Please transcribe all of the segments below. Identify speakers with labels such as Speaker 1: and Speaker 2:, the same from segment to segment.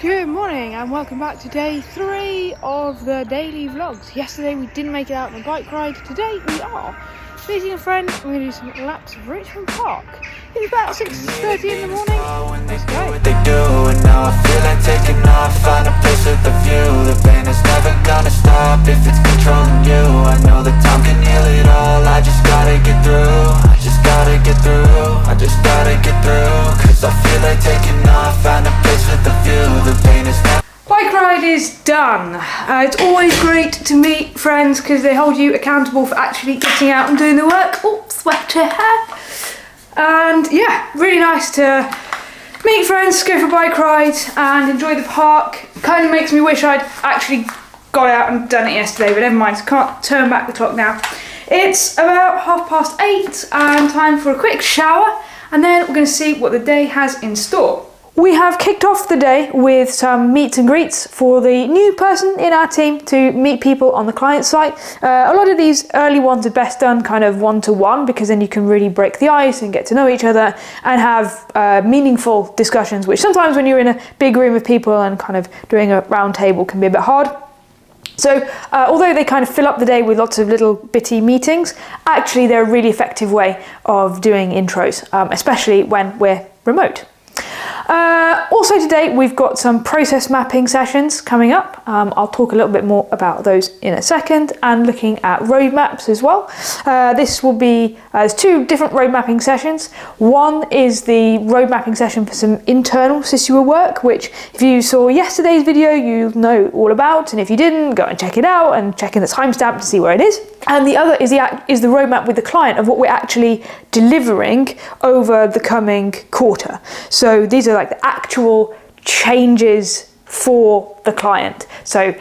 Speaker 1: Good morning and welcome back to day 3 of the daily vlogs. Yesterday we didn't make it out on a bike ride. Today we are visiting a friend. We're going to do some laps of Richmond Park. It's about 6:30 in the morning. Let's go.
Speaker 2: What they do, and now I feel like taking off. Find a place with a view. The pain is never gonna stop if it's controlling you. I know that time can heal it all. I just gotta get through. I just gotta get through. I just gotta get through. Cause I feel like taking off. Find a place with a view. The pain is never.
Speaker 1: Bike ride is done. It's always great to meet friends because they hold you accountable for actually getting out and doing the work. Oh, sweater hair. And yeah, really nice to meet friends, go for bike rides and enjoy the park. Kind of makes me wish I'd actually got out and done it yesterday, but never mind, can't turn back the clock now. It's about 8:30 and time for a quick shower, and then we're going to see what the day has in store. We have kicked off the day with some meets and greets for the new person in our team to meet people on the client site. A lot of these early ones are best done kind of one-to-one because then you can really break the ice and get to know each other and have meaningful discussions, which sometimes when you're in a big room of people and kind of doing a round table can be a bit hard. So although they kind of fill up the day with lots of little bitty meetings, actually they're a really effective way of doing intros, especially when we're remote. Also today we've got some process mapping sessions coming up. I'll talk a little bit more about those in a second, and looking at roadmaps as well. This will be, there's two different road mapping sessions. One is the road mapping session for some internal Sisua work, which if you saw yesterday's video you'll know all about, and if you didn't, go and check it out and check in the timestamp to see where it is. And the other is the roadmap with the client of what we're actually delivering over the coming quarter. So these are like the actual changes for the client. So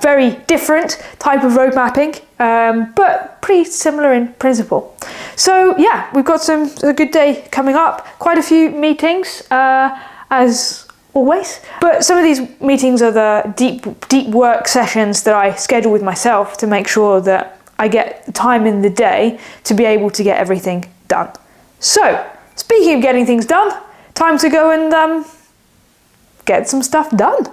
Speaker 1: very different type of road mapping, but pretty similar in principle. So yeah, we've got a good day coming up. Quite a few meetings as always, but some of these meetings are the deep work sessions that I schedule with myself to make sure that I get time in the day to be able to get everything done. So, speaking of getting things done, time to go and get some stuff done.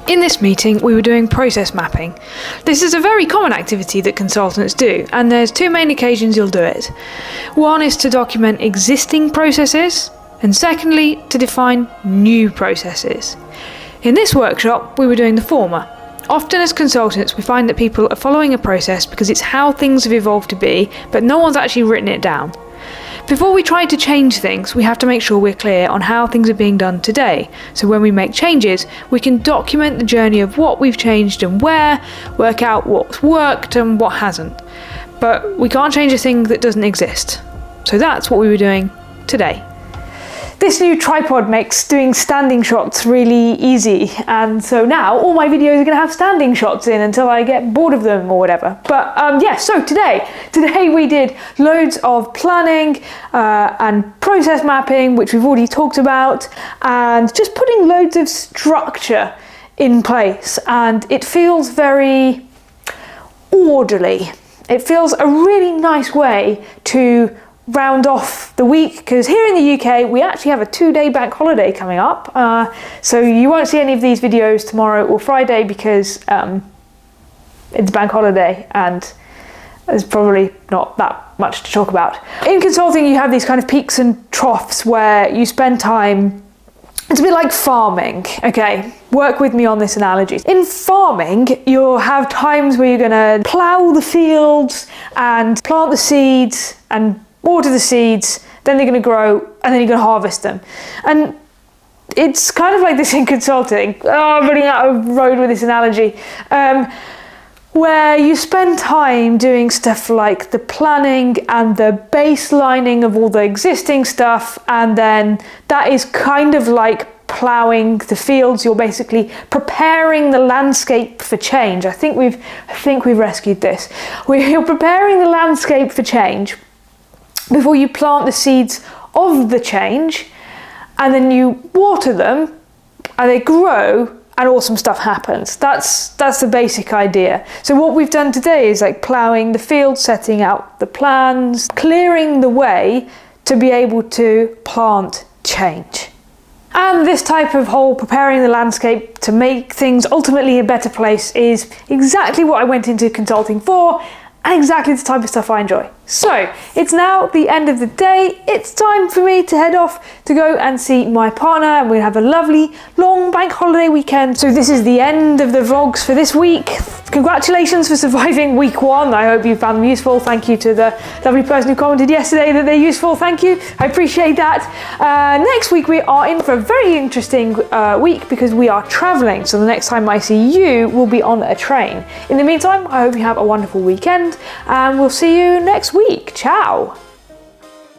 Speaker 1: In this meeting, we were doing process mapping. This is a very common activity that consultants do, and there's two main occasions you'll do it. One is to document existing processes, and secondly, to define new processes. In this workshop, we were doing the former. Often as consultants, we find that people are following a process because it's how things have evolved to be, but no one's actually written it down. Before we try to change things, we have to make sure we're clear on how things are being done today. So when we make changes, we can document the journey of what we've changed and where, work out what's worked and what hasn't. But we can't change a thing that doesn't exist. So that's what we were doing today. This new tripod makes doing standing shots really easy, and so now all my videos are going to have standing shots in until I get bored of them or whatever. But yeah, so today we did loads of planning and process mapping, which we've already talked about, and just putting loads of structure in place, and it feels very orderly. It feels a really nice way to round off the week, because here in the UK we actually have a 2-day bank holiday coming up, so you won't see any of these videos tomorrow or Friday because it's bank holiday and there's probably not that much to talk about. In consulting you have these kind of peaks and troughs where you spend time. It's a bit like farming, okay? Work with me on this analogy. In farming, you'll have times where you're gonna plough the fields and plant the seeds and water the seeds, then they're going to grow, and then you're going to harvest them. And it's kind of like this in consulting. Oh, I'm running out of road with this analogy. Where you spend time doing stuff like the planning and the baselining of all the existing stuff, and then that is kind of like ploughing the fields. You're basically preparing the landscape for change. I think we've rescued this. You're preparing the landscape for change before you plant the seeds of the change, and then you water them and they grow and awesome stuff happens. That's the basic idea. So what we've done today is like ploughing the field, setting out the plans, clearing the way to be able to plant change. And this type of whole preparing the landscape to make things ultimately a better place is exactly what I went into consulting for, and exactly the type of stuff I enjoy. So, it's now the end of the day. It's time for me to head off to go and see my partner, and we're gonna have a lovely long bank holiday weekend. So this is the end of the vlogs for this week. Congratulations for surviving week 1. I hope you found them useful. Thank you to the lovely person who commented yesterday that they're useful. Thank you. I appreciate that. Next week we are in for a very interesting week because we are traveling. So the next time I see you will be on a train. In the meantime, I hope you have a wonderful weekend and we'll see you next week. Ciao.